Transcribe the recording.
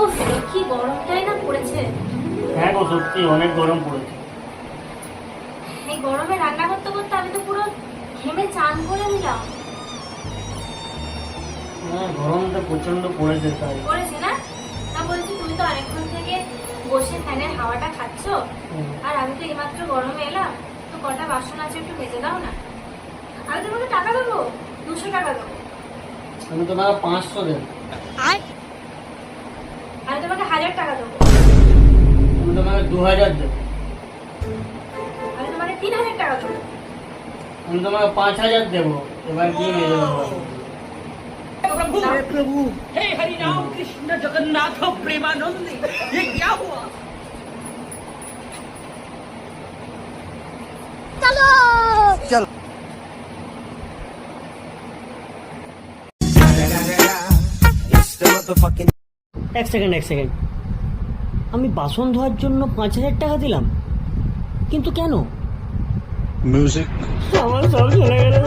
উফ, কি গরমটাই না পড়েছে। হ্যাঁ গো, সত্যি অনেক গরম পড়েছে। এই গরমে রান্না করতে করতে আমি তো পুরো ঘেমে চান করে নিলাম। হ্যাঁ, গরমটা প্রচন্ড পড়েছে তাই। পড়েছে না? তা বলছি, তুমি তো অনেকক্ষণ থেকে বসে ফ্যানের হাওয়াটা খাচ্ছ, আর আমি তো এইমাত্র গরমে এলাম, তো কটা বাসন আছে একটু ভেজে দাও না। আমি তোমাকে টাকা দেবো, 200 টাকা দেবো। আমি তোমাকে 500 দেব। আমি তোমাকে 1000 টাকা দেবো। আমি তোমাকে 2000 দেব। আমি তোমাকে 3000 টাকা দেবো। আমি তোমাকে 5000 দেবো। এবার কি মেরে দেবো? प्रभु हे प्रभु हे हरि राम कृष्ण जगन्नाथ प्रेमानंद ये क्या हुआ এক সেকেন্ড, আমি বাসন ধোয়ার জন্য 5000 টাকা দিলাম, কিন্তু কেন? Music. আমার সব চলে গেল।